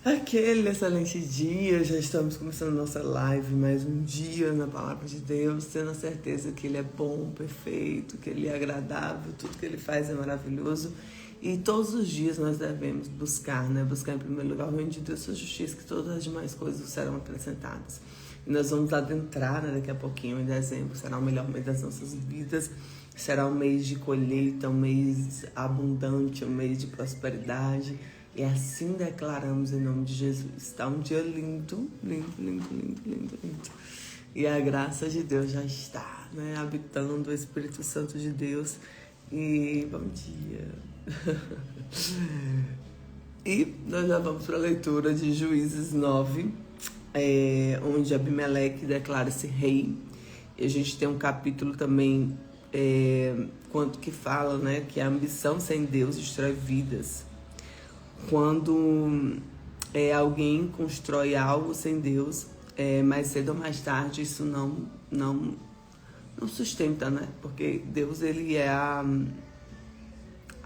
Aquele excelente dia, já estamos começando nossa live, mais um dia na Palavra de Deus, tendo a certeza que Ele é bom, perfeito, que Ele é agradável, tudo que Ele faz é maravilhoso. E todos os dias nós devemos buscar, buscar em primeiro lugar o reino de Deus, sua justiça, que todas as demais coisas serão acrescentadas. E nós vamos adentrar, daqui a pouquinho, em dezembro, será o melhor mês das nossas vidas, será um mês de colheita, um mês abundante, um mês de prosperidade. E assim declaramos em nome de Jesus. Está um dia lindo, lindo, lindo, lindo, lindo, lindo. E a graça de Deus já está, habitando o Espírito Santo de Deus. E bom dia. E nós já vamos para a leitura de Juízes 9, onde Abimeleque declara-se rei. E a gente tem um capítulo também quanto que fala, que a ambição sem Deus destrói vidas. Quando alguém constrói algo sem Deus, mais cedo ou mais tarde isso não sustenta, Porque Deus, ele é a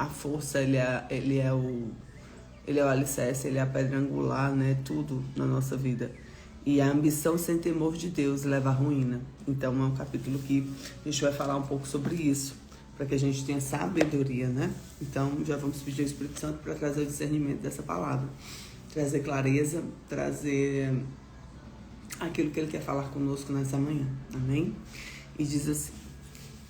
força, ele é o alicerce, ele é a pedra angular, tudo na nossa vida. E a ambição sem temor de Deus leva à ruína. Então é um capítulo que a gente vai falar um pouco sobre isso, para que a gente tenha sabedoria, Então, já vamos pedir ao Espírito Santo para trazer o discernimento dessa palavra. Trazer clareza, trazer aquilo que Ele quer falar conosco nessa manhã. Amém? E diz assim: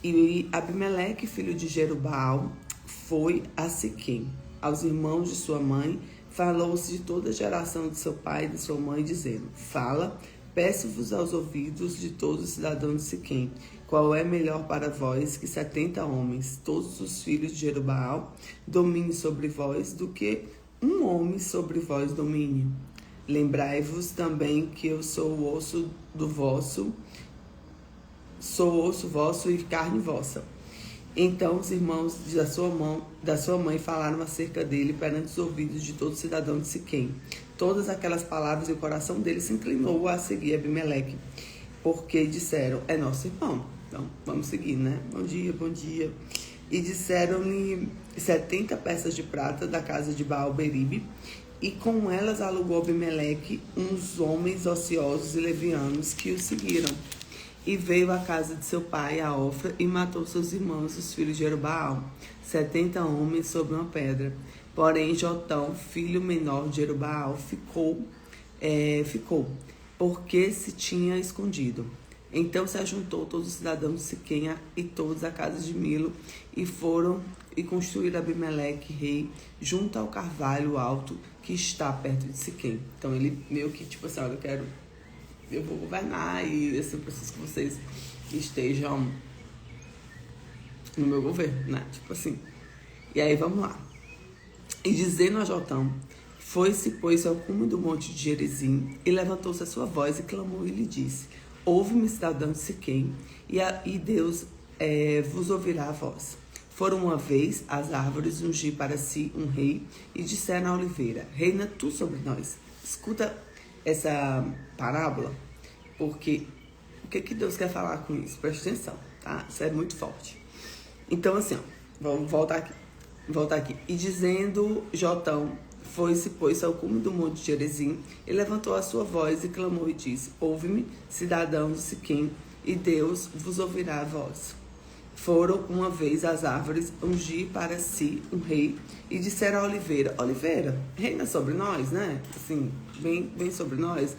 E Abimeleque, filho de Jerubaal, foi a Siquém, aos irmãos de sua mãe, falou-se de toda a geração de seu pai e de sua mãe, dizendo: Fala, peço-vos aos ouvidos de todos os cidadãos de Siquém, qual é melhor para vós que 70 homens, todos os filhos de Jerubaal, domine sobre vós, do que um homem sobre vós domine? Lembrai-vos também que eu sou o osso do vosso, sou osso vosso e carne vossa. Então os irmãos da sua mãe falaram acerca dele perante os ouvidos de todo cidadão de Siquém. Todas aquelas palavras, e o coração dele se inclinou a seguir Abimeleque, porque disseram: é nosso irmão. Então, vamos seguir, Bom dia, bom dia. E disseram-lhe 70 peças de prata da casa de Baal-Beribe, e com elas alugou Abimeleque uns homens ociosos e levianos que o seguiram. E veio à casa de seu pai, a Ofra, e matou seus irmãos, os filhos de Jerubaal, 70 homens sobre uma pedra. Porém, Jotão, filho menor de Jerubaal, ficou, porque se tinha escondido. Então se ajuntou todos os cidadãos de Siquém e todos a casa de Milo, e foram e construíram Abimeleque, rei, junto ao carvalho alto que está perto de Siquém. Então ele meio que olha, eu vou governar e eu preciso que vocês estejam no meu governo, E aí vamos lá. E dizendo a Jotão, foi-se, pois, ao cume do monte de Gerizim, e levantou-se a sua voz e clamou e lhe disse: Ouve-me, cidadão de Siquém, e Deus vos ouvirá a voz. Foram uma vez as árvores ungir para si um rei, e disseram à oliveira: Reina tu sobre nós. Escuta essa parábola, porque o que Deus quer falar com isso? Presta atenção, tá? Isso é muito forte. Então, assim, vamos voltar aqui. E dizendo Jotão, foi-se, pois, ao cume do monte de Gerizim, e levantou a sua voz e clamou e disse: Ouve-me, cidadão de Siquém, e Deus vos ouvirá a voz. Foram uma vez as árvores ungir para si um rei, e disseram à oliveira: Oliveira, reina sobre nós, bem sobre nós.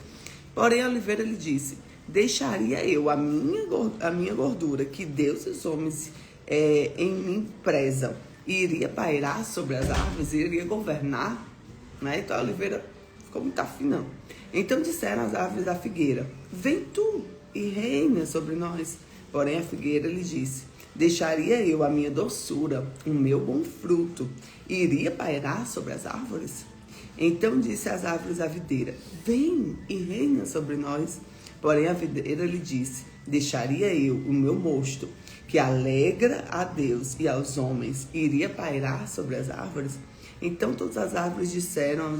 Porém a oliveira lhe disse: Deixaria eu a minha gordura, que Deus e os homens em mim prezam, e iria pairar sobre as árvores, e iria governar? Então a oliveira ficou muito afim, não. Então disseram as árvores da figueira: Vem tu e reina sobre nós. Porém a figueira lhe disse: Deixaria eu a minha doçura, o meu bom fruto, e iria pairar sobre as árvores? Então disse às árvores a videira: Vem e reina sobre nós. Porém a videira lhe disse: Deixaria eu o meu mosto, que alegra a Deus e aos homens, e iria pairar sobre as árvores? Então todas as árvores disseram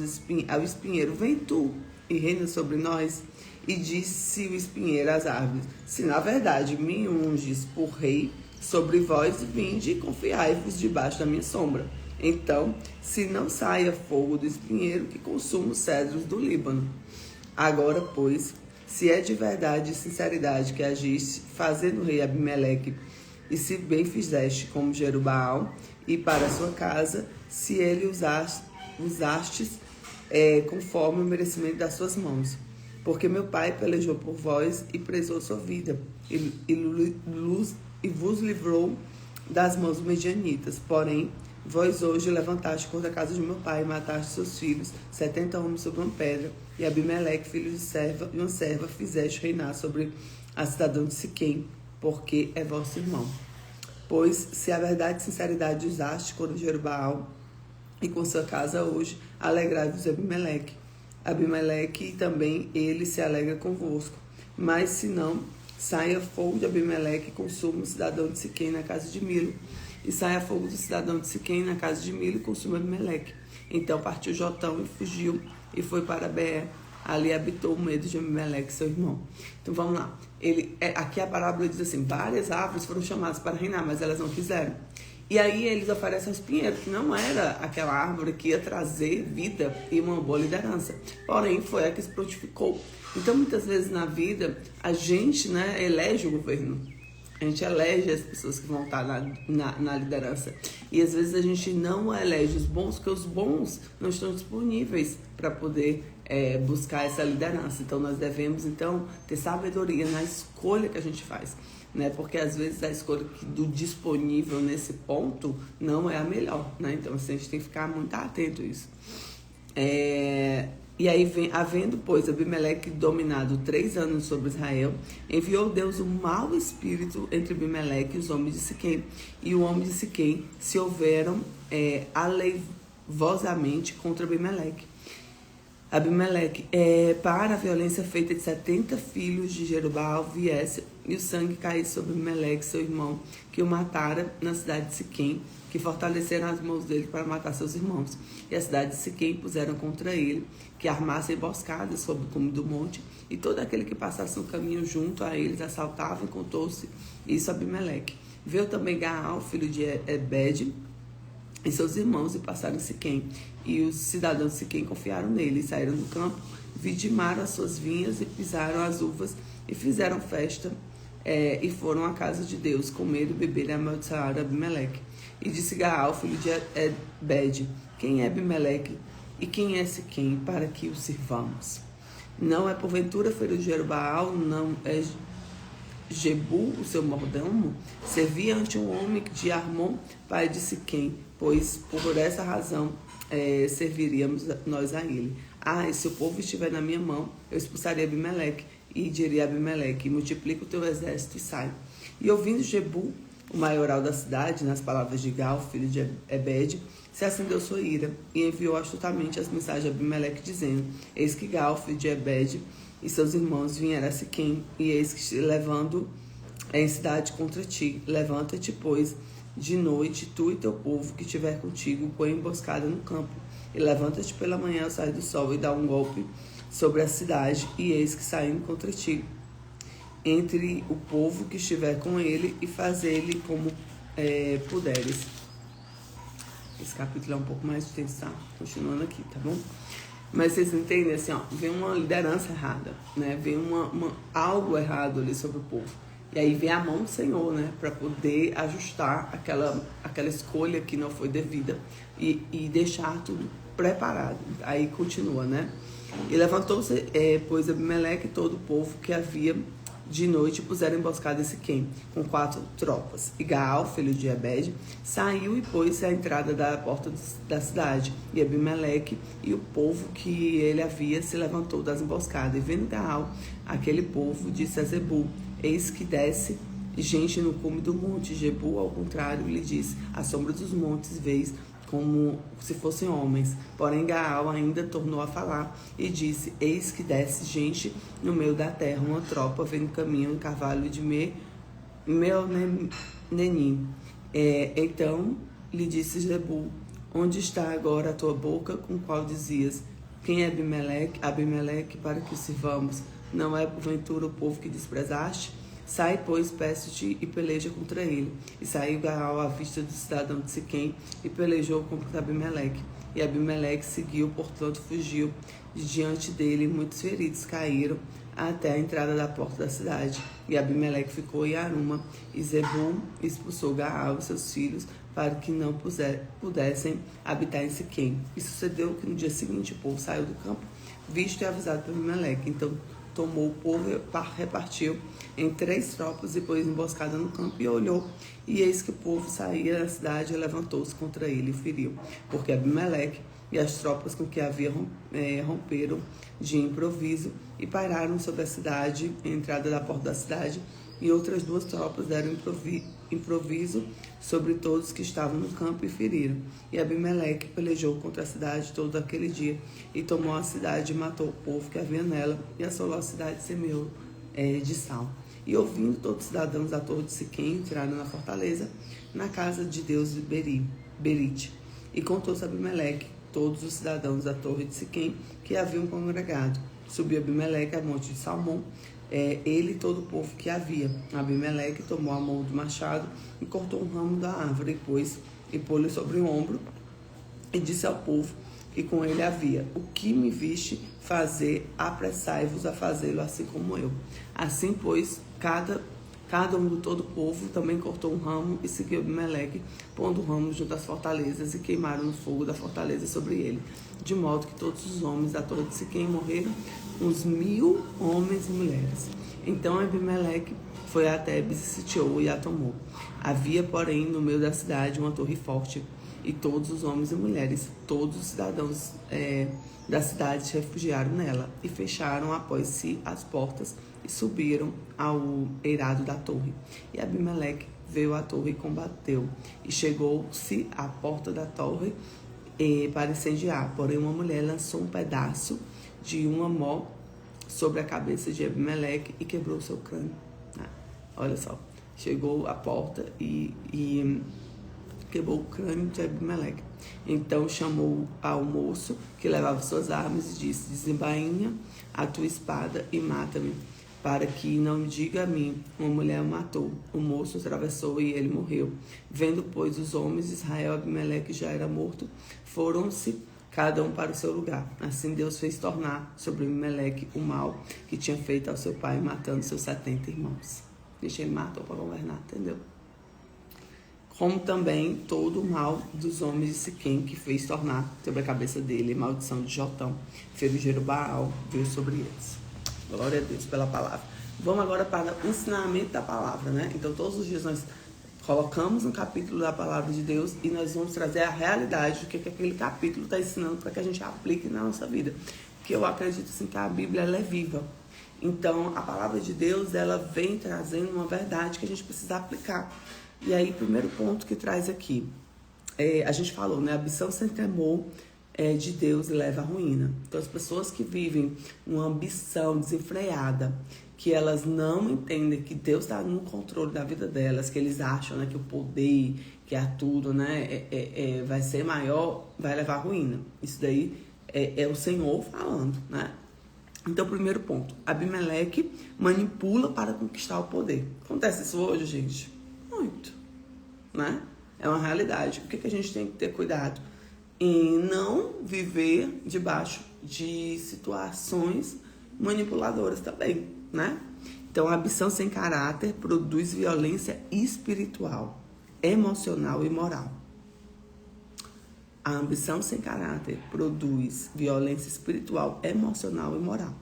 ao espinheiro: Vem tu e reina sobre nós. E disse o espinheiro às árvores: Se na verdade me unges por rei sobre vós, vinde e confiai-vos debaixo da minha sombra. Então, se não saia fogo do espinheiro que consuma os cedros do Líbano. Agora, pois, se é de verdade e sinceridade que agiste, fazendo o rei Abimeleque, e se bem fizeste como Jerubaal, e para a sua casa, se ele usastes conforme o merecimento das suas mãos. Porque meu pai pelejou por vós e prezou sua vida, e vos livrou das mãos dos medianitas. Porém, vós hoje levantaste contra a casa de meu pai e mataste seus filhos, 70 homens sobre uma pedra, e Abimeleque, filho de serva e uma serva, fizeste reinar sobre a cidadã de Siquém, porque é vosso irmão. Pois, se a verdade e sinceridade usaste contra Jerubaal e com sua casa hoje, alegrai-vos de Abimeleque. Abimeleque também ele se alegra convosco. Mas se não, saia fogo de Abimeleque e consuma o cidadão de Siquém na casa de Milo. E saia fogo do cidadão de Siquém na casa de Milo e consuma Abimeleque. Então partiu Jotão e fugiu e foi para Beer. Ali habitou o medo de Abimeleque, seu irmão. Então vamos lá. Aqui a parábola diz assim: várias árvores foram chamadas para reinar, mas elas não quiseram. E aí eles oferecem ao espinheiro, que não era aquela árvore que ia trazer vida e uma boa liderança. Porém, foi a que se prontificou. Então, muitas vezes na vida, a gente elege o governo. A gente elege as pessoas que vão estar na liderança. E às vezes a gente não elege os bons, porque os bons não estão disponíveis para poder buscar essa liderança. Então nós devemos ter sabedoria na escolha que a gente faz, né? Porque às vezes a escolha do disponível nesse ponto não é a melhor, né? Então assim, a gente tem que ficar muito atento a isso. E aí havendo, pois, Abimeleque dominado 3 anos sobre Israel, enviou Deus um mau espírito entre Abimeleque e os homens de Siquém. E o homem de Siquém se houveram aleivosamente contra Abimeleque. Para a violência feita de 70 filhos de Jerubaal viesse, e o sangue caísse sobre Abimeleque, seu irmão, que o matara na cidade de Siquém, que fortaleceram as mãos dele para matar seus irmãos. E a cidade de Siquém puseram contra ele, que armassem emboscadas sobre o cume do monte, e todo aquele que passasse no caminho junto a eles assaltava e contou-se isso a Abimeleque. Veio também Gaal, filho de Ebed, e seus irmãos, e passaram em Siquém. E os cidadãos de Siquém confiaram nele, e saíram do campo, vidimaram as suas vinhas, e pisaram as uvas, e fizeram festa, e foram à casa de Deus, comer e beber e amaldiçoar Abimeleque. E disse Gaal, filho de Ebed: quem é Abimeleque e quem é Siquém, para que o sirvamos? Não é porventura filho de Jerubaal, não é Jebu, o seu mordomo? Servia ante um homem de Armon, pai de Siquém, pois por essa razão serviríamos nós a ele. E se o povo estiver na minha mão, eu expulsaria Abimeleque, e diria a Abimeleque: multiplica o teu exército e sai. E ouvindo Jebu, o maioral da cidade, nas palavras de Gaal, filho de Ebed, se acendeu sua ira, e enviou astutamente as mensagens a Abimeleque, dizendo: eis que Gaal, filho de Ebed, e seus irmãos vieram a Siquém, e eis que te levando em cidade contra ti. Levanta-te, pois, de noite, tu e teu povo que estiver contigo, põe emboscada no campo. E levanta-te pela manhã ao sair do sol, e dá um golpe sobre a cidade, e eis que saindo contra ti, entre o povo que estiver com ele, e fazer-lhe como puderes. Esse capítulo é um pouco mais extenso, tá? Continuando aqui, tá bom? Mas vocês entendem, assim, vem uma liderança errada, né? Vem algo errado ali sobre o povo. E aí vem a mão do Senhor, né? Para poder ajustar aquela escolha que não foi devida e deixar tudo preparado. Aí continua, né? E levantou-se, pois, Abimeleque e todo o povo que havia de noite, puseram emboscada em Siquém, com 4 tropas. E Gaal, filho de Ebed, saiu e pôs-se à entrada da porta da cidade. E Abimeleque e o povo que ele havia se levantou das emboscadas. E vendo Gaal, aquele povo, disse a Zebu: eis que desce gente no cume do monte. Jebu, ao contrário, lhe disse: à sombra dos montes veis como se fossem homens. Porém Gaal ainda tornou a falar e disse: eis que desce gente no meio da terra, uma tropa vem no caminho do cavalo de Meonenim. Então lhe disse Zebu: onde está agora a tua boca, com qual dizias: quem é Abimeleque, para que o sirvamos? Não é porventura o povo que desprezaste? Sai, pois, peste e peleja contra ele. E saiu Gaal à vista do cidadão de Siquém e pelejou contra Abimeleque. E Abimeleque seguiu, portanto fugiu diante dele. Muitos feridos caíram até a entrada da porta da cidade. E Abimeleque ficou em Aruma. E Zebul expulsou Gaal e seus filhos para que não pudessem habitar em Siquém. E sucedeu que no dia seguinte o povo saiu do campo, visto e avisado por Abimeleque. Então tomou o povo e repartiu em 3 tropas e pôs emboscada no campo e olhou, e eis que o povo saía da cidade e levantou-se contra ele e feriu, porque Abimeleque e as tropas com que havia romperam de improviso e pairaram sobre a cidade, a entrada da porta da cidade, e outras 2 tropas deram improviso sobre todos que estavam no campo e feriram. E Abimeleque pelejou contra a cidade todo aquele dia, e tomou a cidade e matou o povo que havia nela, e assolou a cidade e semeou de sal. E ouvindo todos os cidadãos da torre de Siquém, entraram na fortaleza, na casa de Deus de Berite. E contou-se Abimeleque todos os cidadãos da torre de Siquém que haviam congregado. Subiu Abimeleque a monte de Salmão, ele e todo o povo que havia. Abimeleque tomou a mão do machado e cortou um ramo da árvore e pôs-lhe sobre o ombro e disse ao povo que com ele havia: o que me viste fazer, apressai-vos a fazê-lo assim como eu. Assim, pois, cada um do todo o povo também cortou um ramo e seguiu Abimeleque, pondo o ramo junto às fortalezas, e queimaram no fogo da fortaleza sobre ele. De modo que todos os homens da torre de Siquém morreram, uns 1000 homens e mulheres. Então Abimeleque foi a Tebes e sitiou e a tomou. Havia, porém, no meio da cidade uma torre forte, e todos os homens e mulheres, todos os cidadãos da cidade se refugiaram nela, e fecharam após si as portas, e subiram ao eirado da torre. E Abimeleque veio à torre e combateu, e chegou-se à porta da torre para incendiar. Porém, uma mulher lançou um pedaço de uma mó sobre a cabeça de Abimeleque e quebrou seu crânio. Olha só, chegou à porta e quebrou o crânio de Abimeleque. Então chamou ao moço que levava suas armas e disse: desembainha a tua espada e mata-me, para que não diga a mim, uma mulher o matou. O moço atravessou e ele morreu. Vendo, pois, os homens de Israel, Abimeleque já era morto, foram-se cada um para o seu lugar. Assim Deus fez tornar sobre Abimeleque o mal que tinha feito ao seu pai, matando seus 70 irmãos. Deixa ele matou para governar, entendeu? Como também todo o mal dos homens de Siquém, que fez tornar sobre a cabeça dele, maldição de Jotão, filho de Jerubaal, veio sobre eles. Glória a Deus pela palavra. Vamos agora para o ensinamento da palavra, né? Então, todos os dias nós colocamos um capítulo da palavra de Deus e nós vamos trazer a realidade do que aquele capítulo está ensinando para que a gente aplique na nossa vida. Porque eu acredito assim, que a Bíblia ela é viva. Então, a palavra de Deus, ela vem trazendo uma verdade que a gente precisa aplicar. E aí, o primeiro ponto que traz aqui, a gente falou, né? A ambição sem temor de Deus leva à ruína. Então, as pessoas que vivem uma ambição desenfreada, que elas não entendem que Deus está no controle da vida delas, que eles acham, né, que o poder, que tudo, né, vai ser maior, vai levar à ruína. Isso daí é o Senhor falando, né? Então, primeiro ponto, Abimeleque manipula para conquistar o poder. Acontece isso hoje, gente? Muito, né? É uma realidade. O que a gente tem que ter cuidado? Em não viver debaixo de situações manipuladoras também, né? Então, a ambição sem caráter produz violência espiritual, emocional e moral. A ambição sem caráter produz violência espiritual, emocional e moral.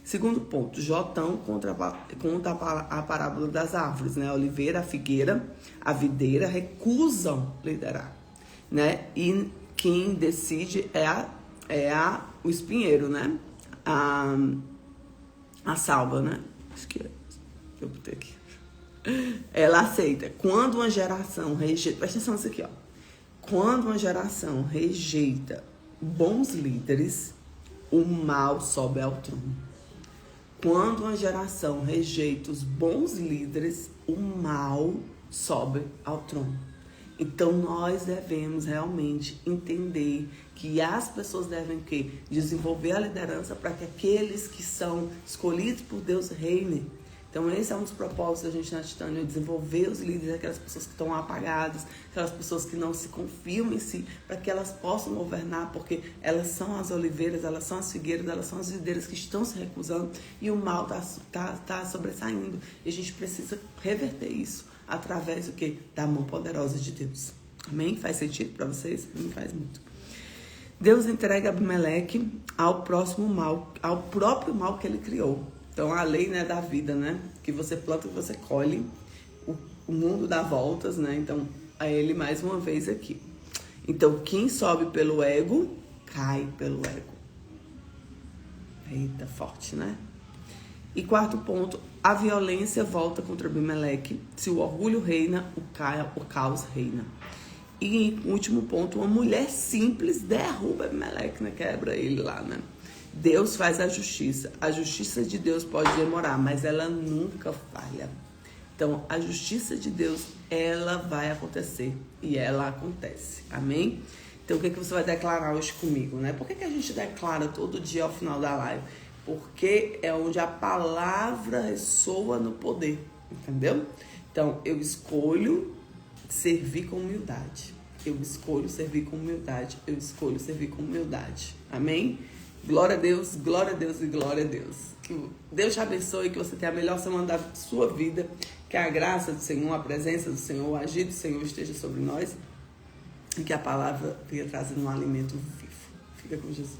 Segundo ponto, Jotão conta a parábola das árvores, né? A oliveira, a figueira, a videira recusam liderar, né? E quem decide o espinheiro, né? A salva, né? Acho que eu botei aqui. Ela aceita. Quando uma geração rejeita, presta atenção nisso aqui, ó. Quando uma geração rejeita bons líderes, o mal sobe ao trono. Quando uma geração rejeita os bons líderes, o mal sobe ao trono. Então, nós devemos realmente entender que as pessoas devem desenvolver a liderança para que aqueles que são escolhidos por Deus reinem. Então esse é um dos propósitos da gente na Titânia, desenvolver os líderes, aquelas pessoas que estão apagadas, aquelas pessoas que não se confiam em si, para que elas possam governar, porque elas são as oliveiras, elas são as figueiras, elas são as videiras que estão se recusando e o mal tá sobressaindo. E a gente precisa reverter isso através do quê? Da mão poderosa de Deus. Amém? Faz sentido para vocês? Para mim faz muito. Deus entrega Abimeleque ao próximo mal, ao próprio mal que ele criou. Então, a lei, né, da vida, né? Que você planta e você colhe. O mundo dá voltas, né? Então, a ele mais uma vez aqui. Então, quem sobe pelo ego, cai pelo ego. Eita, forte, né? E quarto ponto, a violência volta contra Abimeleque. Se o orgulho reina, o caos reina. E último ponto, uma mulher simples derruba Abimeleque, né? Quebra ele lá, né? Deus faz a justiça. A justiça de Deus pode demorar, mas ela nunca falha. Então, a justiça de Deus, ela vai acontecer. E ela acontece. Amém? Então, o que você vai declarar hoje comigo, né? Por que a gente declara todo dia ao final da live? Porque é onde a palavra ressoa no poder. Entendeu? Então, eu escolho servir com humildade. Eu escolho servir com humildade. Eu escolho servir com humildade. Amém? Glória a Deus e glória a Deus. Que Deus te abençoe, que você tenha a melhor semana da sua vida. Que a graça do Senhor, a presença do Senhor, o agir do Senhor esteja sobre nós. E que a palavra venha trazendo um alimento vivo. Fica com Jesus.